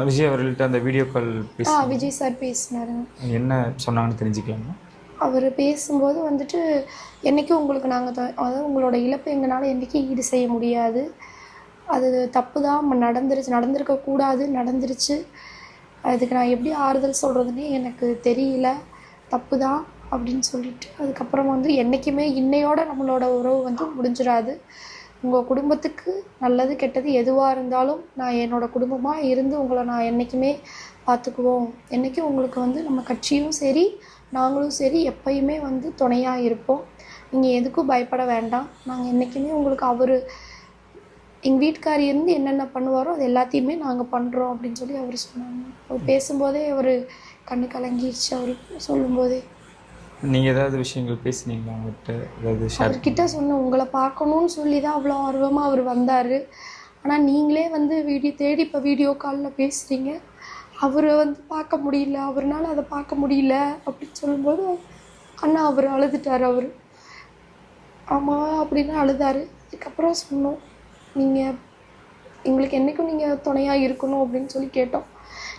விஜய் அவர்கள்ட்ட அந்த video call Vijay sir பேசினாருங்க. என்ன சொன்னாங்கன்னு தெரிஞ்சுக்கலாமா? அவர் பேசும்போது வந்துட்டு, என்றைக்கும் உங்களுக்கு நாங்கள் அதாவது உங்களோட இழப்பை எங்களால் என்றைக்கும் ஈடு செய்ய முடியாது. அது தப்பு தான், நடந்திருக்கக்கூடாது, நடந்துருச்சு. அதுக்கு நான் எப்படி ஆறுதல் சொல்கிறதுனே எனக்கு தெரியல. தப்பு தான் அப்படின்னு சொல்லிட்டு, அதுக்கப்புறம் வந்து என்றைக்குமே இன்னையோட நம்மளோட உறவு வந்து முடிஞ்சிடாது. உங்கள் குடும்பத்துக்கு நல்லது கெட்டது எதுவாக இருந்தாலும் நான் என்னோடய குடும்பமாக இருந்து உங்களை நான் என்றைக்குமே பார்த்துக்குவோம். என்றைக்கும் உங்களுக்கு வந்து நம்ம கட்சியும் சரி நாங்களும் சரி எப்பயுமே வந்து துணையாக இருப்போம். நீங்கள் எதுக்கும் பயப்பட வேண்டாம். நாங்கள் என்றைக்குமே உங்களுக்கு எங்கள் வீட்டுக்காரி இருந்து என்னென்ன பண்ணுவாரோ அது எல்லாத்தையுமே நாங்கள் பண்ணுறோம் அப்படின்னு சொல்லி அவர் சொன்னாங்க. அவர் பேசும்போதே அவர் கண்ணு கலங்கிடுச்சு. அவர் சொல்லும்போதே. நீங்கள் ஏதாவது விஷயங்கள் பேசுனீங்களா அவங்ககிட்ட? ஏதாவது அவர்கிட்ட சொன்னேன், உங்களை பார்க்கணுன்னு சொல்லி தான் அவ்வளோ ஆர்வமாக அவர் வந்தார். ஆனால் நீங்களே வந்து தேடி இப்போ வீடியோ காலில் பேசுகிறீங்க. அவரை வந்து பார்க்க முடியல, அவர்னால அதை பார்க்க முடியல அப்படின்னு சொல்லும்போது அவர் அழுதுட்டார். ஆமாம் அப்படின்னு அழுதார். அதுக்கப்புறம் சொன்னோம், நீங்கள் எங்களுக்கு என்றைக்கும் நீங்கள் துணையாக இருக்கணும் அப்படின்னு சொல்லி கேட்டோம்.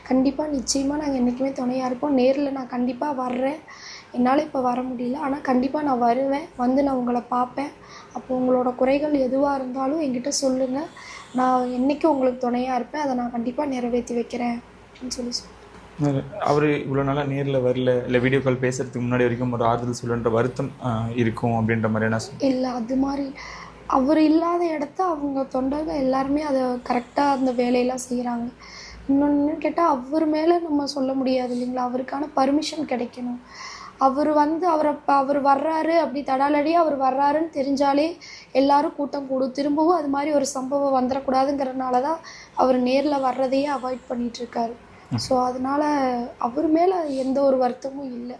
கண்டிப்பாக நிச்சயமாக நாங்கள் என்றைக்குமே துணையாக இருப்போம். நேரில் நான் கண்டிப்பாக வர்றேன். என்னால் இப்போ வர முடியல, ஆனால் கண்டிப்பாக நான் வருவேன். வந்து நான் உங்களை பார்ப்பேன். அப்போ உங்களோட குறைகள் எதுவாக இருந்தாலும் என்கிட்ட சொல்லுங்கள். நான் என்றைக்கும் உங்களுக்கு துணையாக இருப்பேன். அதை நான் கண்டிப்பாக நிறைவேற்றி வைக்கிறேன் அப்படின்னு சொல்லி சொன்னேன். அவர் இவ்வளோ நாளாக நேரில் வரல, இல்லை வீடியோ கால் பேசுகிறதுக்கு முன்னாடி வரைக்கும் ஒரு ஆறுதல் சொல்லுன்ற வருத்தம் இருக்கும் அப்படின்ற மாதிரி என்ன இல்லை, அது மாதிரி அவர் இல்லாத இடத்த அவங்க தொண்டர்கள் எல்லாருமே அதை கரெக்டாக அந்த வேலையெல்லாம் செய்கிறாங்க. இன்னொன்று கேட்டால் அவர் மேலே நம்ம சொல்ல முடியாது இல்லைங்களா? அவருக்கான பர்மிஷன் கிடைக்கணும். அவர் வர்றாரு அப்படி தடாலடியாக அவர் வர்றாருன்னு தெரிஞ்சாலே எல்லாரும் கூட்டம் கூடும். திரும்பவும் அது மாதிரி ஒரு சம்பவம் வந்துடக்கூடாதுங்கிறதுனால தான் அவர் நேரில் வர்றதையே அவாய்ட் பண்ணிகிட்ருக்காரு. ஸோ அதனால் அவர் மேலே எந்த ஒரு வருத்தமும் இல்லை.